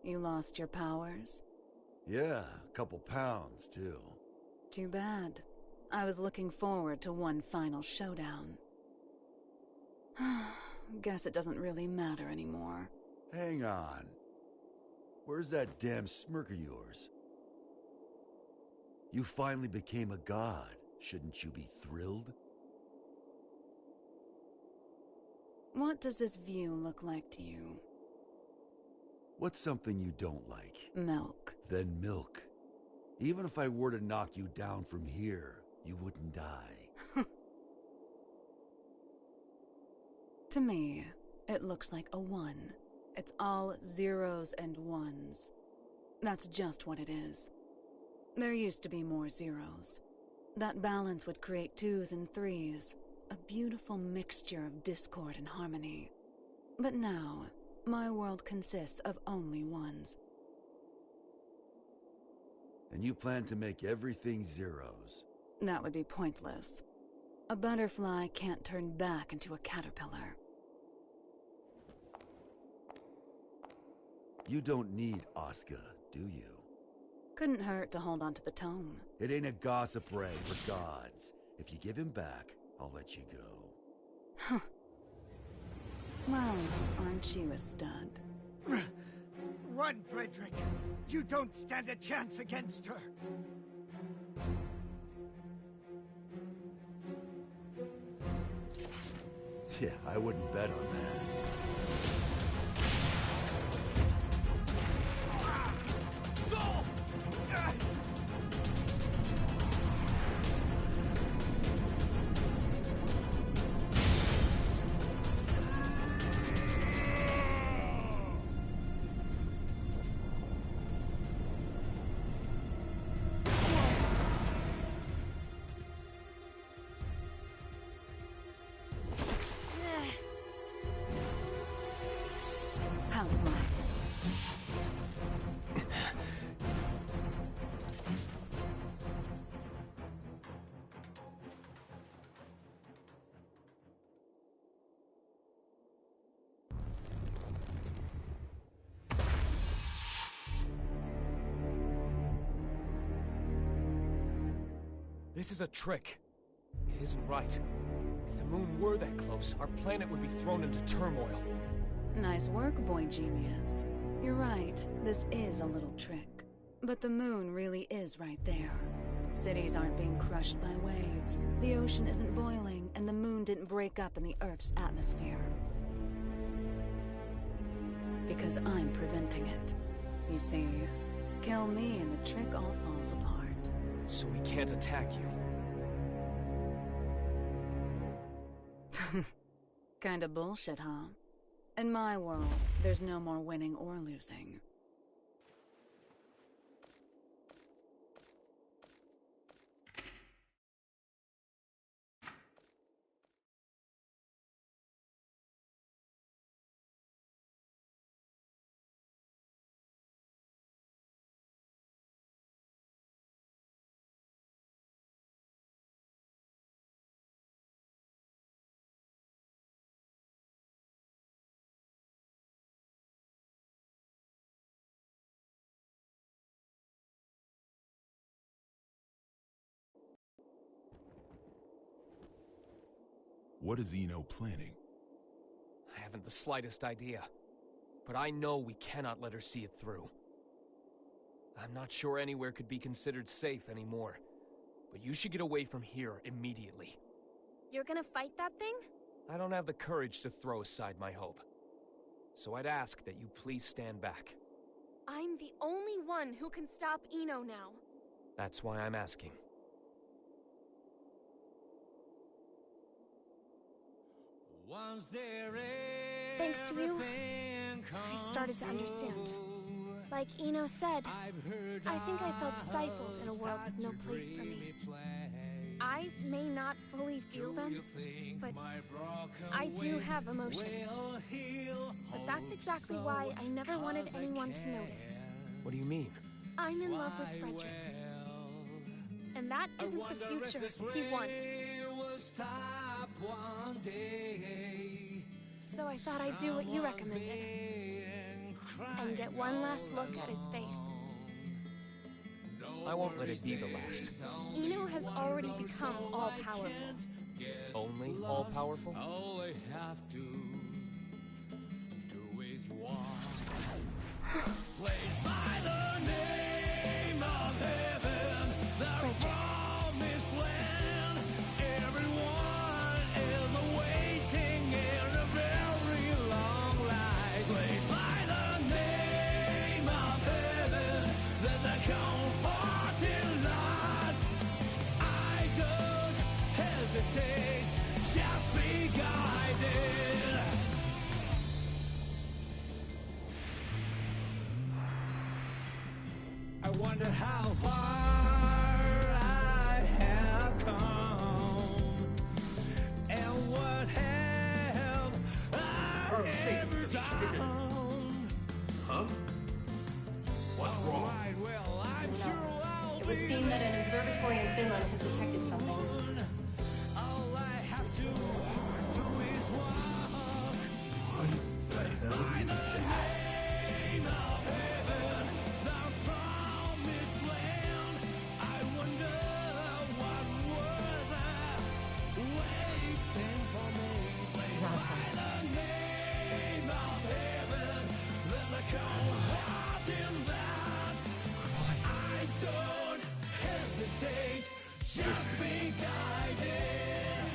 You lost your powers? Yeah, a couple pounds, too. Too bad. I was looking forward to one final showdown. Guess it doesn't really matter anymore. Hang on. Where's that damn smirk of yours? You finally became a god. Shouldn't you be thrilled? What does this view look like to you? What's something you don't like? Milk. Then milk. Even if I were to knock you down from here, you wouldn't die. To me, it looks like a 1. It's all zeros and ones. That's just what it is. There used to be more zeros. That balance would create 2s and 3s, a beautiful mixture of discord and harmony. But now, my world consists of only 1s. And you plan to make everything zeros? That would be pointless. A butterfly can't turn back into a caterpillar. You don't need Asuka, do you? Couldn't hurt to hold on to the tome. It ain't a gossip rag for gods. If you give him back, I'll let you go. Well, aren't you a stud? Run, Frederick! You don't stand a chance against her! Yeah, I wouldn't bet on that. Soul! House lights. This is a trick. It isn't right. If the moon were that close, our planet would be thrown into turmoil. Nice work, boy genius. You're right, this is a little trick. But the moon really is right there. Cities aren't being crushed by waves, the ocean isn't boiling, and the moon didn't break up in the Earth's atmosphere. Because I'm preventing it. You see, kill me and the trick all falls apart. So we can't attack you. Kinda bullshit, huh? In my world, there's no more winning or losing. What is Eno planning? I haven't the slightest idea. But I know we cannot let her see it through. I'm not sure anywhere could be considered safe anymore. But you should get away from here immediately. You're gonna fight that thing? I don't have the courage to throw aside my hope. So I'd ask that you please stand back. I'm the only one who can stop Eno now. That's why I'm asking. Thanks to you, I started to understand. Like Eno said, I think I felt stifled in a world with no place for me. I may not fully feel them, but I do have emotions. But that's exactly why I never wanted anyone to notice. What do you mean? I'm in love with Frederick. And that isn't the future he wants. So I thought I'd do what you recommended. and get one last look at his face. I won't let it be the last. Ino has already become all-powerful. Only all-powerful? All they have to do is walk. Place by the name of heaven, the promised land. Everyone is awaiting in a very long line. Place by the name of heaven, there's a comforting lot. I don't hesitate, just be guided. I wonder how far I have come, and what have I ever done? Huh? What's wrong? Right, well, I'm sure I'll It would seem that an observatory in Finland has detected something. all I have to do is walk. What the hell do you think? Name of heaven, the promised land. I wonder what was waiting for me. Zata. The name of heaven, there's a comfort in that. I don't hesitate, just be guided.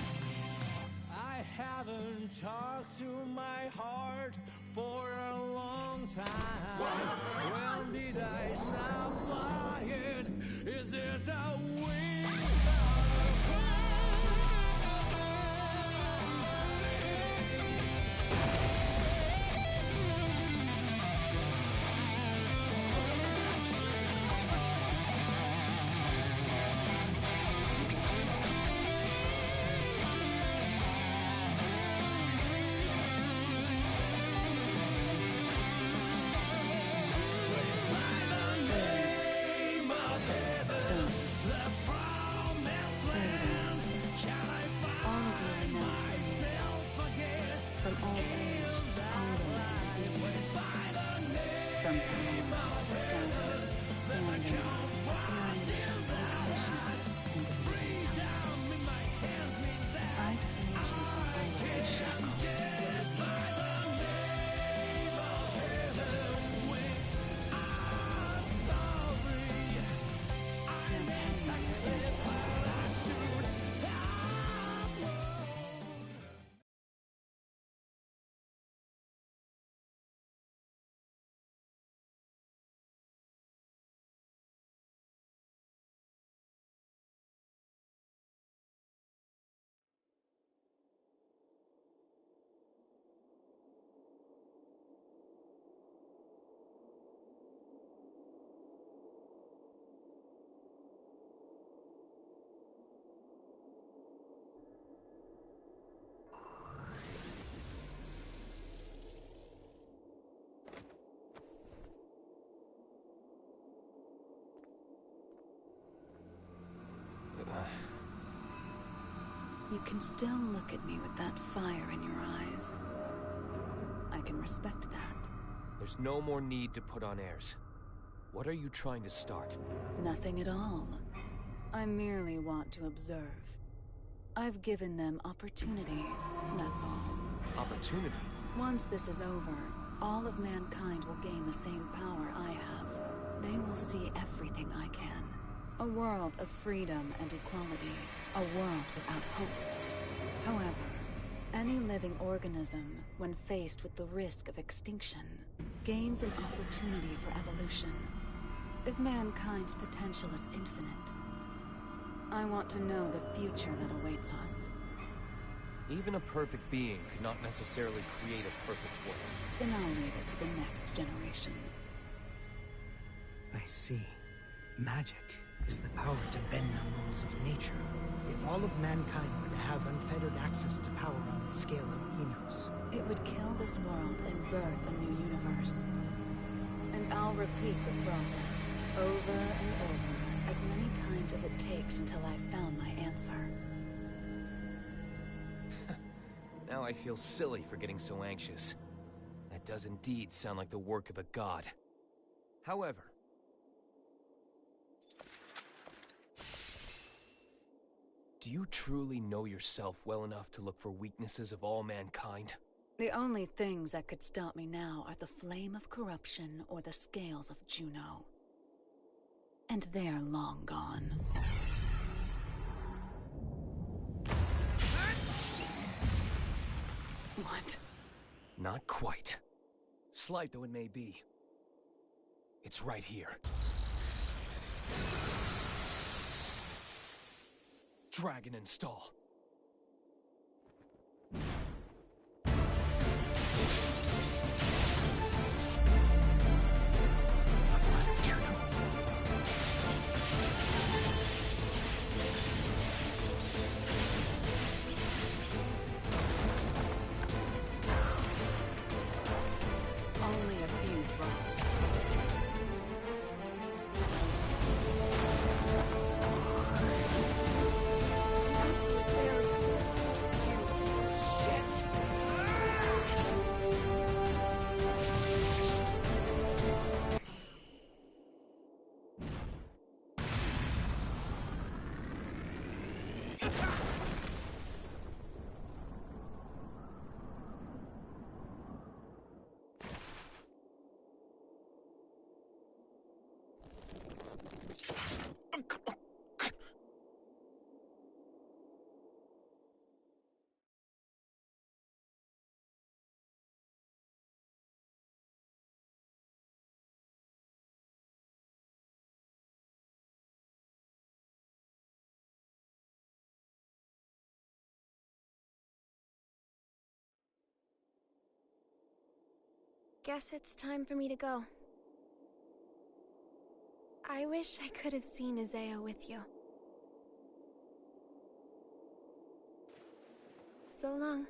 I haven't talked to my heart for a long time. When did I stop flying? Is it a waste of name of heaven, the promised land? Can I find myself again? From old age, hunger, and disease. From power, status, standing, grace, vocation, and divine time. I freed you from all of these shackles. Now tell me your innocence. You can still look at me with that fire in your eyes. I can respect that. There's no more need to put on airs. What are you trying to start? Nothing at all. I merely want to observe. I've given them opportunity, that's all. Opportunity? Once this is over, all of mankind will gain the same power I have. They will see everything I can. A world of freedom and equality. A world without hope. However, any living organism, when faced with the risk of extinction, gains an opportunity for evolution. If mankind's potential is infinite, I want to know the future that awaits us. Even a perfect being could not necessarily create a perfect world. Then I'll leave it to the next generation. I see. Magic is the power to bend the rules of nature. If all of mankind were to have unfettered access to power on the scale of Enos, It would kill this world and birth a new universe. And I'll repeat the process over and over as many times as it takes until I've found my answer. Now I feel silly for getting so anxious. That does indeed sound like the work of a god. However, do you truly know yourself well enough to look for weaknesses of all mankind? The only things that could stop me now are the flame of corruption or the scales of Juno. And they're long gone. What? Not quite. Slight though it may be. It's right here. Dragon install. Only a few drops. Guess it's time for me to go. I wish I could have seen Isaiah with you. So long.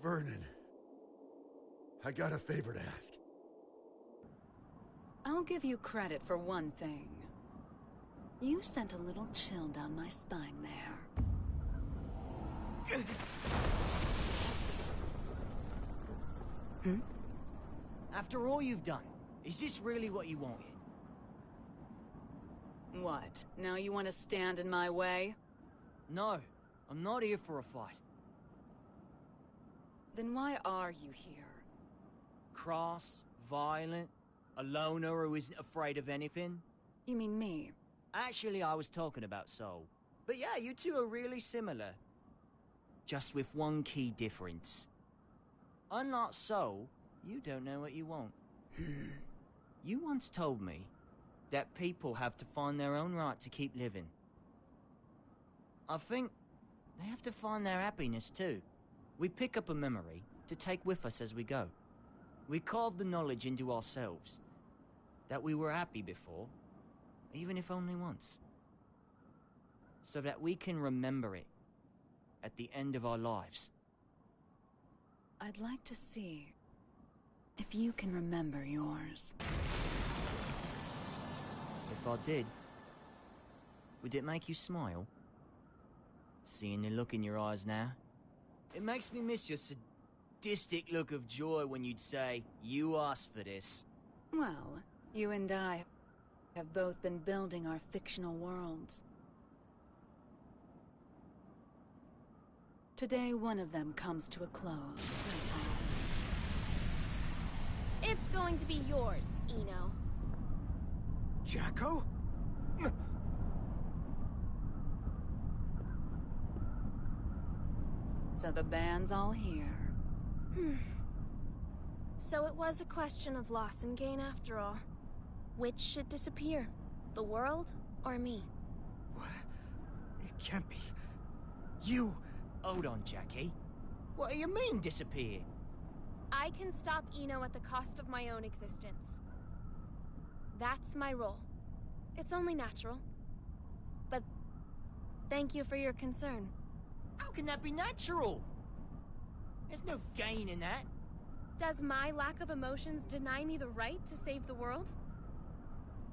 Vernon. I got a favor to ask. I'll give you credit for one thing. You sent a little chill down my spine there. After all you've done, is this really what you wanted? What? Now you want to stand in my way? No, I'm not here for a fight. Then why are you here? Cross, violent, a loner who isn't afraid of anything? You mean me? Actually, I was talking about Soul. But yeah, you two are really similar. Just with one key difference. Unlike Soul, you don't know what you want. You once told me that people have to find their own right to keep living. I think they have to find their happiness too. We pick up a memory to take with us as we go. We carve the knowledge into ourselves that we were happy before, even if only once. So that we can remember it at the end of our lives. I'd like to see if you can remember yours. If I did, would it make you smile? Seeing the look in your eyes now? It makes me miss your sadistic look of joy when you'd say, "You asked for this." Well, you and I have both been building our fictional worlds. Today, one of them comes to a close, that's all. It's going to be yours, Eno. Jacko? So the band's all here. So it was a question of loss and gain after all. Which should disappear? The world or me? What? It can't be. You... Hold on, Jackie. What do you mean, disappear? I can stop Eno at the cost of my own existence. That's my role. It's only natural. But thank you for your concern. How can that be natural? There's no gain in that. Does my lack of emotions deny me the right to save the world?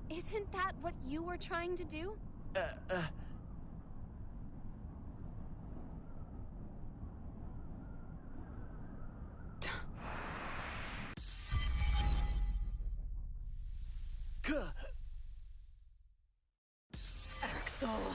Isn't that what you were trying to do? asshole.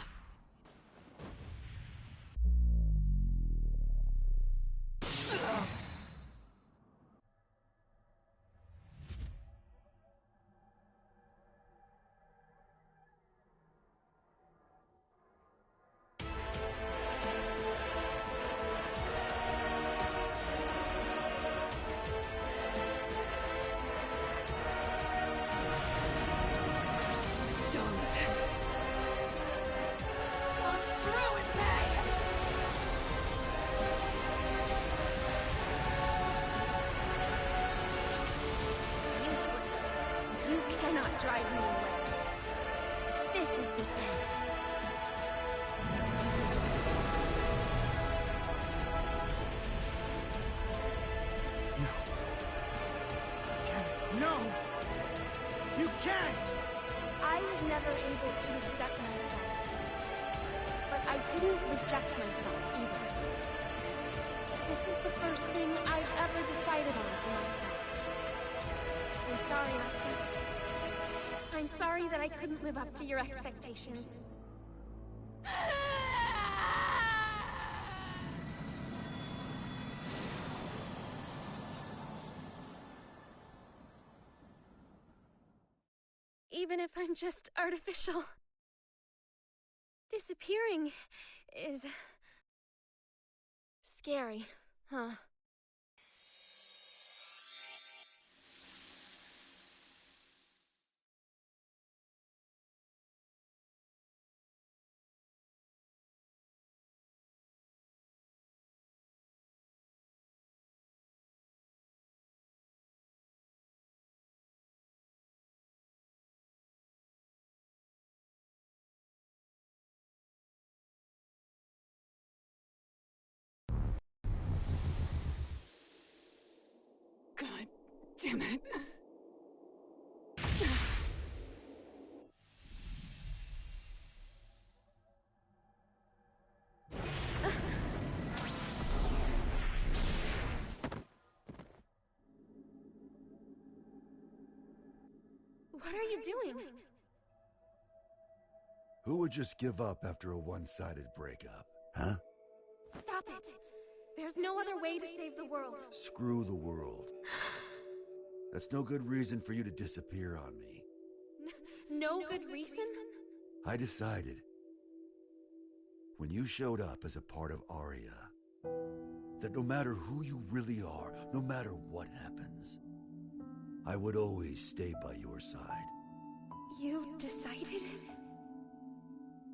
Drive me away. This is the end. No. Damn it, no! You can't! I was never able to accept myself. But I didn't reject myself either. This is the first thing I've ever decided on for myself. I'm sorry, Asuka. I'm sorry that I couldn't live up to your expectations. Even if I'm just artificial, disappearing is scary, huh? God damn it. What are you doing? Who would just give up after a one-sided breakup, huh? Stop it! There's no other way to save the world. Screw the world. That's no good reason for you to disappear on me. No good reason? I decided, when you showed up as a part of Aria, that no matter who you really are, no matter what happens, I would always stay by your side. You decided?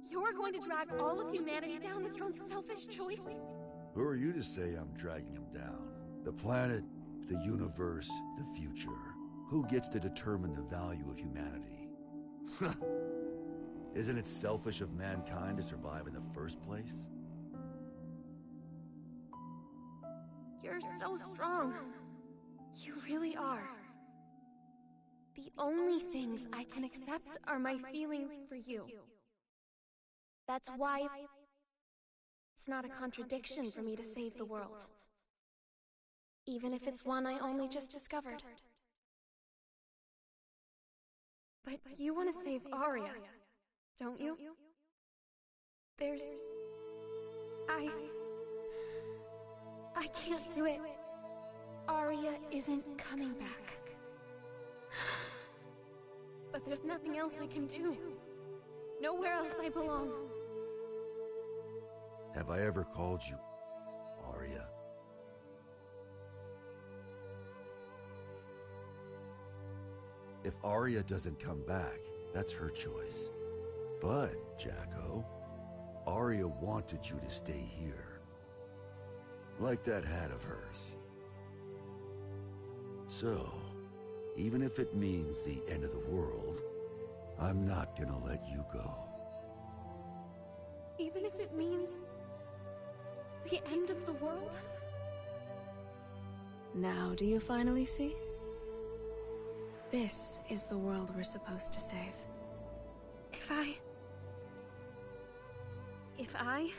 You're going to drag all of humanity down with your own selfish choice? Who are you to say I'm dragging him down? The planet, the universe, the future. Who gets to determine the value of humanity? Isn't it selfish of mankind to survive in the first place? You're so strong. You really are. The only things I can accept are my feelings for you. That's why it's not a contradiction for me to save the world. Even if it's one I only just discovered. But you want to save Aria, don't you? I can't do it. Aria isn't coming back. But there's nothing else I can do. Nowhere else I belong. Have I ever called you Aria? If Aria doesn't come back, that's her choice. But, Jacko, Aria wanted you to stay here. Like that hat of hers. So, even if it means the end of the world, I'm not gonna let you go. Even if it means the end of the world? Now do you finally see? This is the world we're supposed to save. If I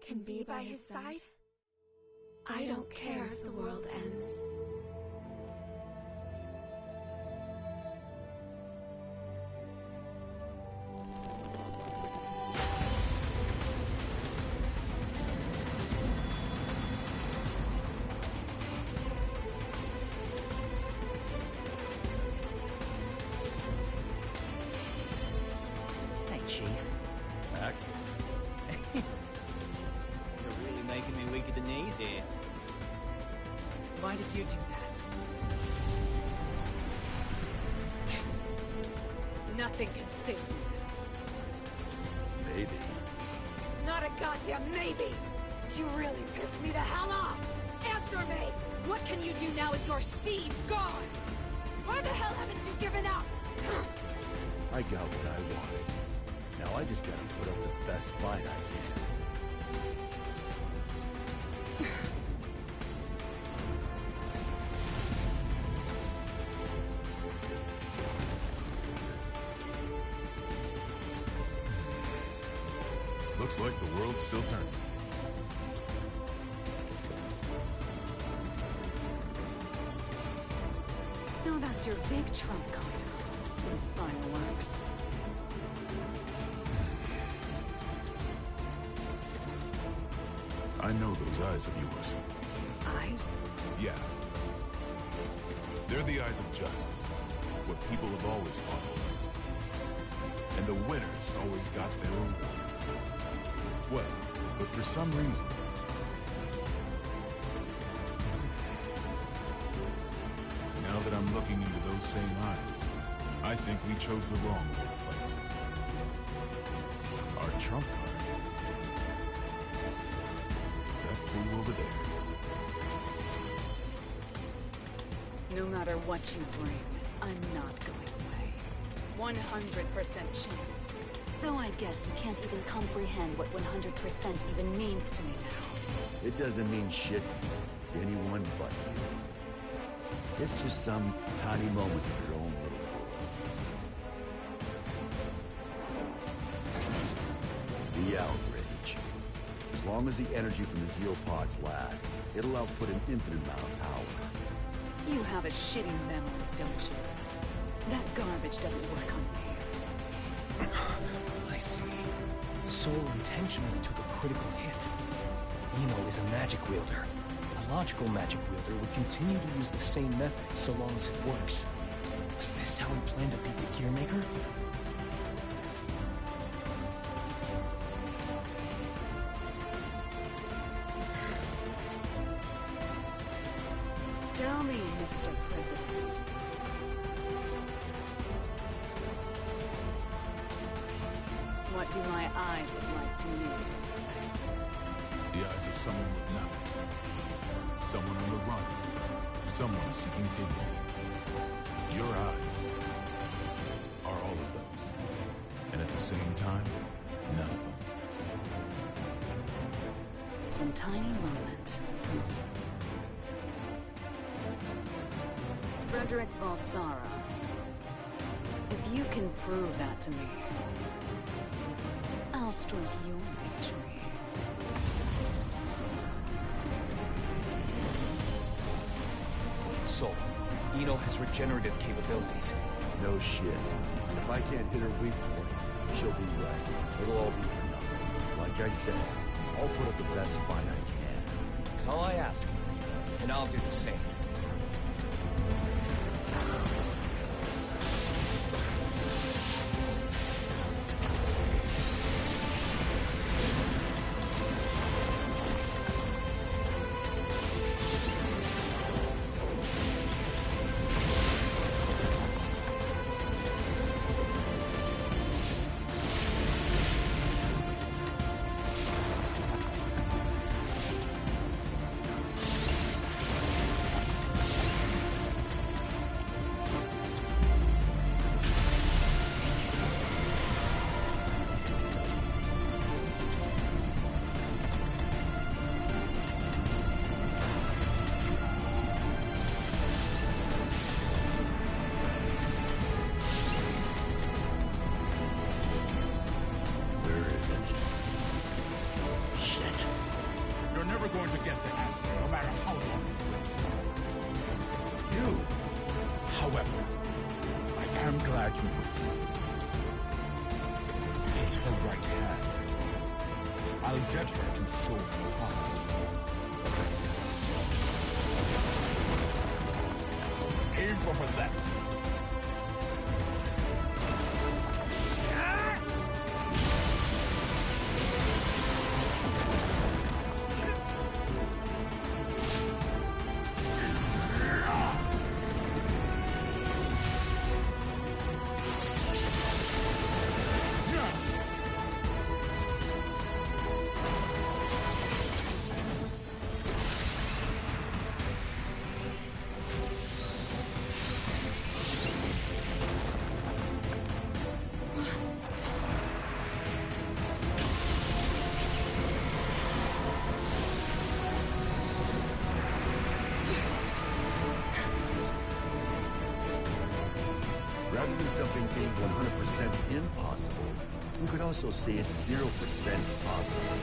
can be by his side, I don't care if the world ends. Chief. Excellent. You're really making me weak at the knees here. Why did you do that? Nothing can save me. Maybe. It's not a goddamn maybe! You really pissed me the hell off! Answer me! What can you do now with your seed gone? Why the hell haven't you given up? I got what I wanted. Now I just gotta put up the best fight I can. Looks like the world's still turning. So that's your big trump card. Some fireworks. I know those eyes of yours. Eyes? Yeah. They're the eyes of justice. What people have always fought for. And the winners always got their reward. Well, but for some reason... Now that I'm looking into those same eyes, I think we chose the wrong way to fight. Our trump card is that fool over there. No matter what you bring, I'm not going away. 100% chance. Though I guess you can't even comprehend what 100% even means to me now. It doesn't mean shit to anyone but you. It's just some tiny moment of your own little world. The outrage. As long as the energy from the Zeal pods lasts, it'll output an infinite amount of power. You have a shitty memory, don't you? That garbage doesn't work on me. I see. Soul intentionally took a critical hit. Eno is a magic wielder. A logical magic wielder would continue to use the same method so long as it works. Was this how he planned to beat the Gearmaker? Tell me, Mr. President. What do my eyes look like to you? The eyes of someone with nothing. Someone on the run. Someone seeking dignity. Your eyes are all of those. And at the same time, none of them. Some tiny moment. Frederick Balsara. If you can prove that to me, I'll strike your victory. Soul, Eno has regenerative capabilities. No shit. If I can't hit her weak point, she'll be right. It'll all be for nothing. Like I said, I'll put up the best fight I can. That's all I ask. And I'll do the same. Going to get the answer, no matter how long you wait. You, however, I am glad you waited. It's her right hand. I'll get her to show you how. Aim for her left. 100% impossible, you could also say it's 0% possible.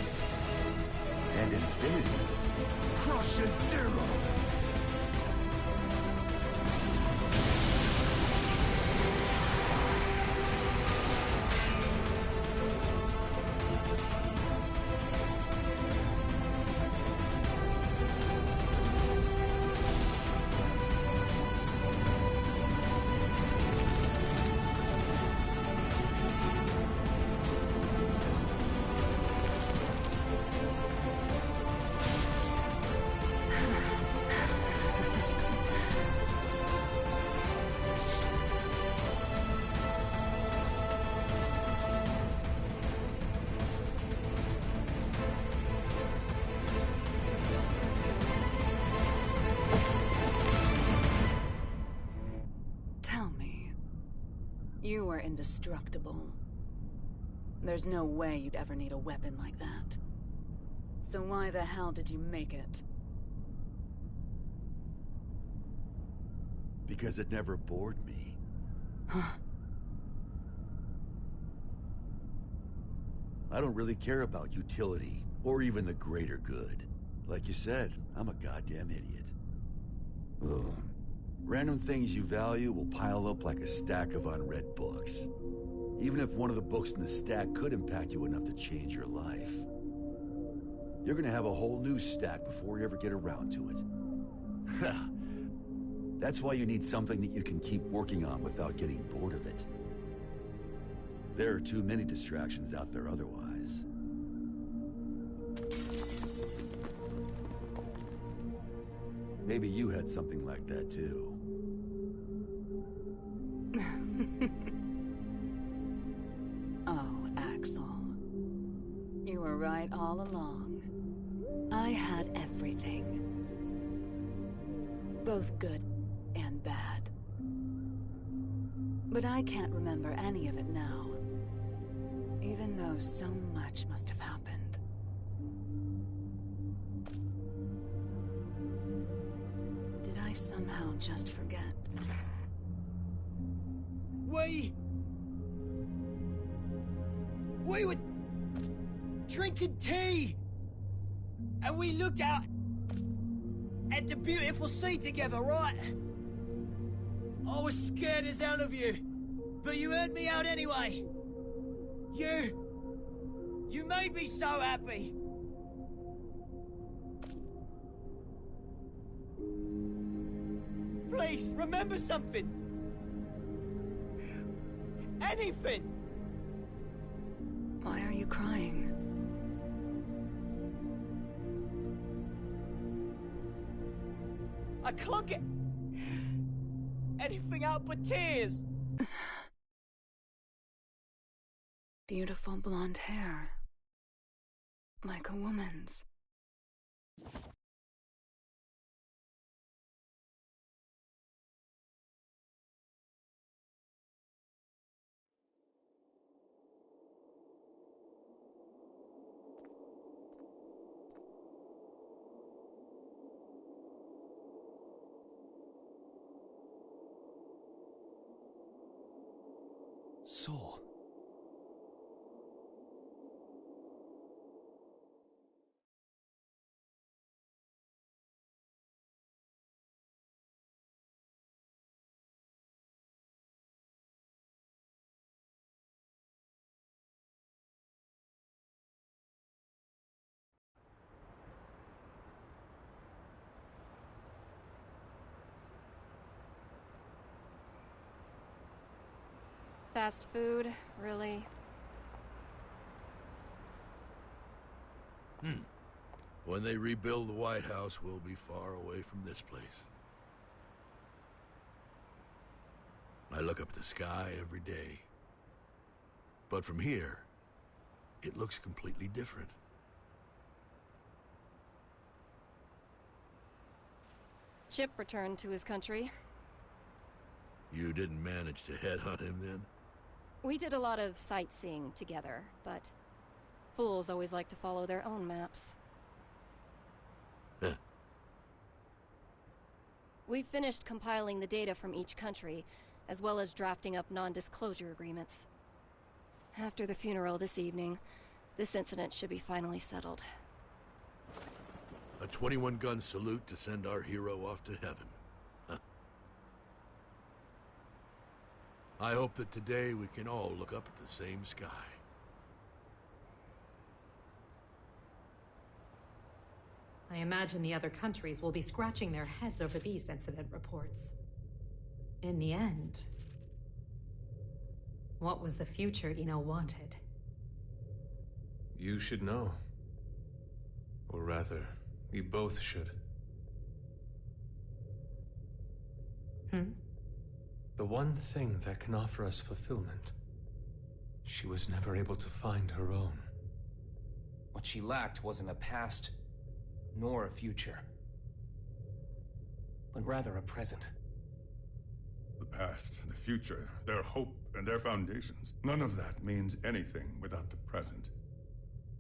And infinity crushes zero! You are indestructible. There's no way you'd ever need a weapon like that. So why the hell did you make it? Because it never bored me. Huh? I don't really care about utility, or even the greater good. Like you said, I'm a goddamn idiot. Ugh. Random things you value will pile up like a stack of unread books. Even if one of the books in the stack could impact you enough to change your life. You're gonna have a whole new stack before you ever get around to it. That's why you need something that you can keep working on without getting bored of it. There are too many distractions out there otherwise. Maybe you had something like that too. Oh, Axel. You were right all along. I had everything. Both good and bad. But I can't remember any of it now. Even though so much must have happened. Did I somehow just forget? We were drinking tea, and we looked out at the beautiful sea together, right? I was scared as hell of you, but you heard me out anyway. You made me so happy. Please, remember something. Anything. Why are you crying? I can't get anything out but tears. Beautiful blonde hair. Like a woman's. Soul. Fast food, really? When they rebuild the White House, we'll be far away from this place. I look up at the sky every day. But from here, it looks completely different. Chip returned to his country. You didn't manage to headhunt him then? We did a lot of sightseeing together, but fools always like to follow their own maps. Huh. We finished compiling the data from each country, as well as drafting up non-disclosure agreements. After the funeral this evening, this incident should be finally settled. A 21-gun salute to send our hero off to heaven. Huh. I hope that today we can all look up at the same sky. I imagine the other countries will be scratching their heads over these incident reports. In the end, what was the future Ino wanted? You should know. Or rather, we both should. The one thing that can offer us fulfillment, she was never able to find her own. What she lacked wasn't a past, nor a future, but rather a present. The past, the future, their hope, and their foundations. None of that means anything without the present.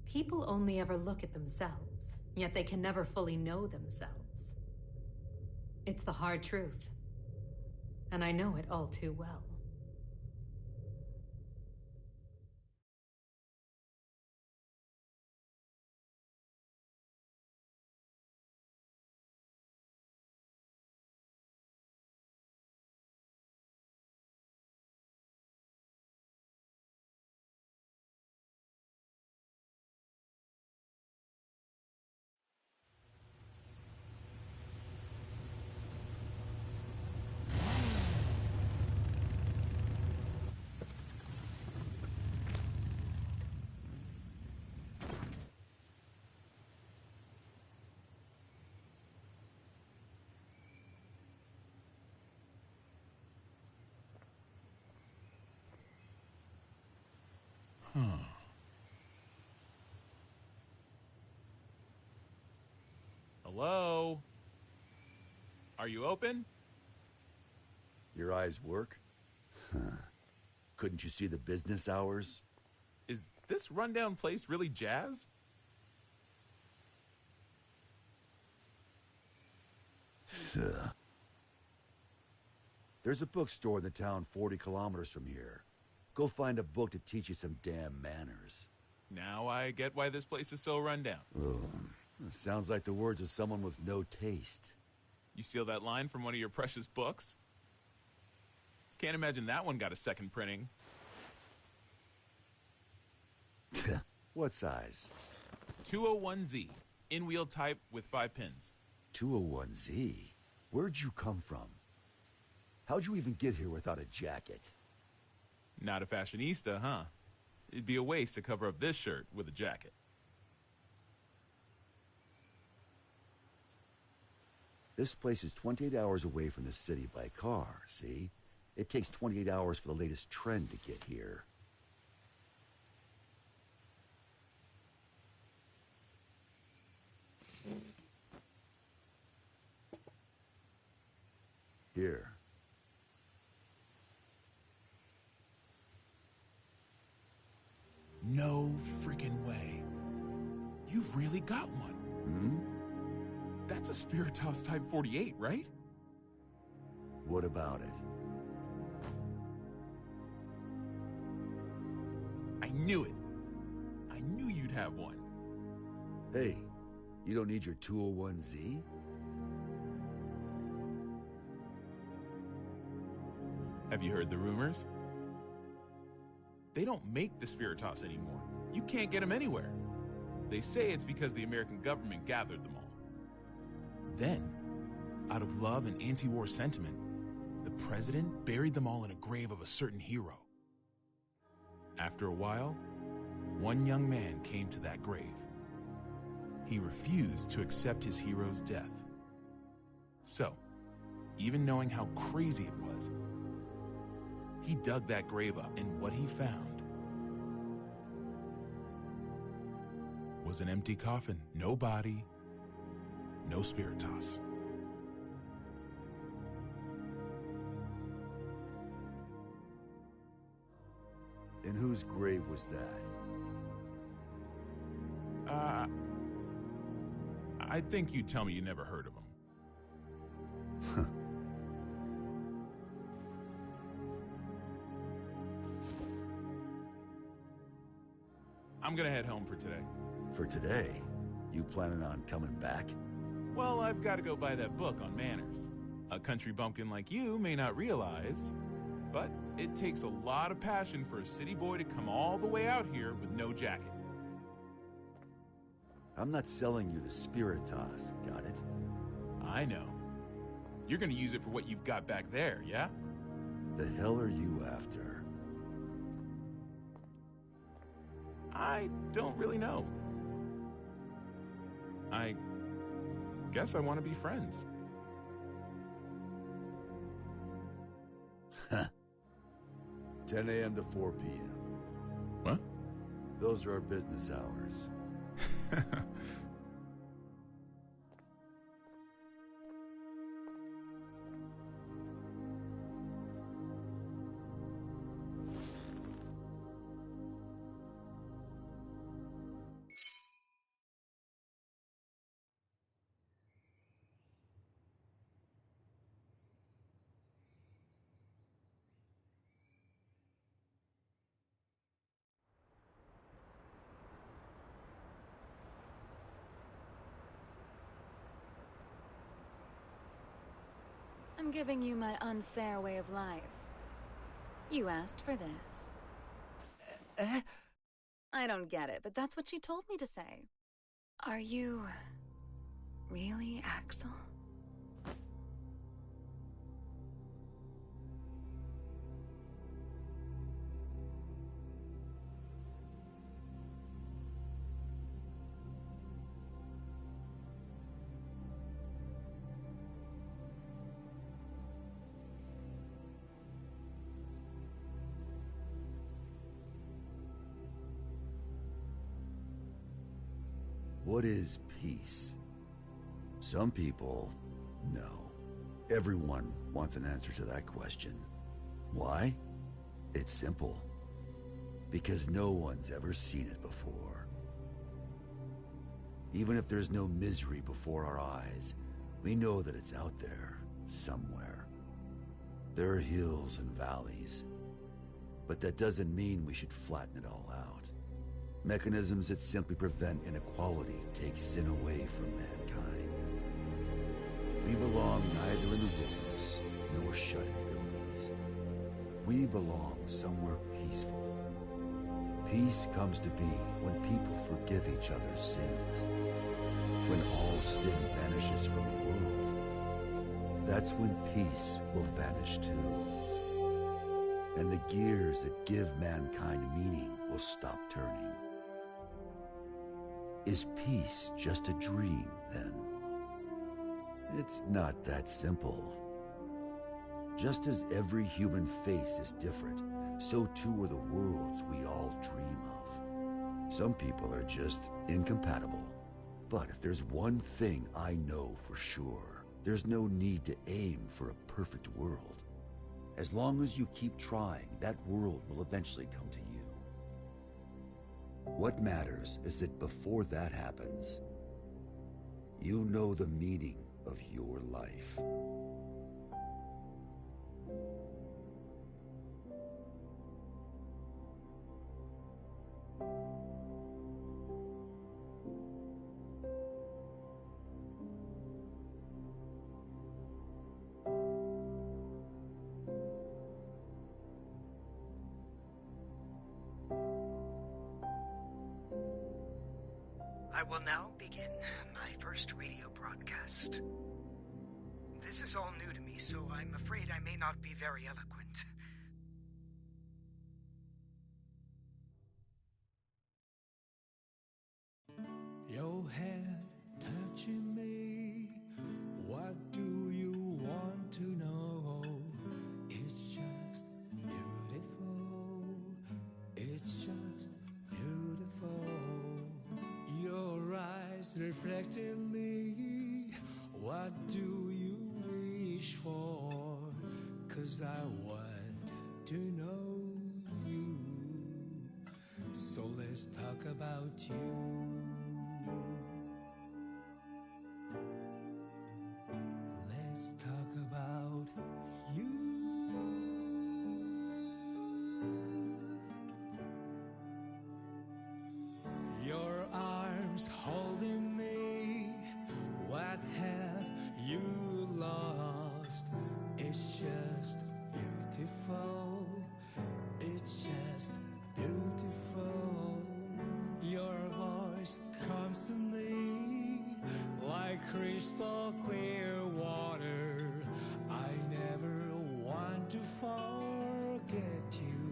People only ever look at themselves, yet they can never fully know themselves. It's the hard truth, and I know it all too well. Hello? Are you open? Your eyes work? Huh. Couldn't you see the business hours? Is this rundown place really jazz? There's a bookstore in the town 40 kilometers from here. Go find a book to teach you some damn manners. Now I get why this place is so rundown. Oh, sounds like the words of someone with no taste. You steal that line from one of your precious books? Can't imagine that one got a second printing. What size? 201Z. In-wheel type with 5 pins. 201Z? Where'd you come from? How'd you even get here without a jacket? Not a fashionista, huh? It'd be a waste to cover up this shirt with a jacket. This place is 28 hours away from the city by car, see? It takes 28 hours for the latest trend to get here. Here. No freaking way. You've really got one. Hmm? That's a Spiritos Type 48, right? What about it? I knew it. I knew you'd have one. Hey, you don't need your 201Z? Have you heard the rumors? They don't make the Spiritos anymore. You can't get them anywhere. They say it's because the American government gathered them all. Then, out of love and anti-war sentiment, the president buried them all in a grave of a certain hero. After a while, one young man came to that grave. He refused to accept his hero's death. So, even knowing how crazy it was, he dug that grave up, and what he found was an empty coffin. No body, no Spiritos. And whose grave was that? I think you'd tell me you never heard of him. I'm gonna head home for today. For today? You planning on coming back? Well, I've got to go buy that book on manners. A country bumpkin like you may not realize, but it takes a lot of passion for a city boy to come all the way out here with no jacket. I'm not selling you the Spiritas, got it? I know. You're gonna use it for what you've got back there, yeah? The hell are you after? I don't really know. I guess I want to be friends. 10 a.m. to 4 p.m. What? Those are our business hours. I'm giving you my unfair way of life. You asked for this. I don't get it, but that's what she told me to say. Are you really Axel? What is peace? Some people know. Everyone wants an answer to that question. Why? It's simple. Because no one's ever seen it before. Even if there's no misery before our eyes, we know that it's out there, somewhere. There are hills and valleys. But that doesn't mean we should flatten it all out. Mechanisms that simply prevent inequality take sin away from mankind. We belong neither in the wilderness nor shut-in buildings. We belong somewhere peaceful. Peace comes to be when people forgive each other's sins. When all sin vanishes from the world. That's when peace will vanish too. And the gears that give mankind meaning will stop turning. Is peace just a dream, then? It's not that simple. Just as every human face is different, so too are the worlds we all dream of. Some people are just incompatible. But if there's one thing I know for sure, there's no need to aim for a perfect world. As long as you keep trying, that world will eventually come to you. What matters is that before that happens, you know the meaning of your life. I will now begin my first radio broadcast. This is all new to me, so I'm afraid I may not be very eloquent. Your head touching me. What do you want to know? It's just beautiful. It's just beautiful. Your eyes reflecting me. What do you wish for? 'Cause I want to know you. So let's talk about you. Let's talk about you. crystal clear water. I never want to forget you.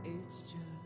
It's just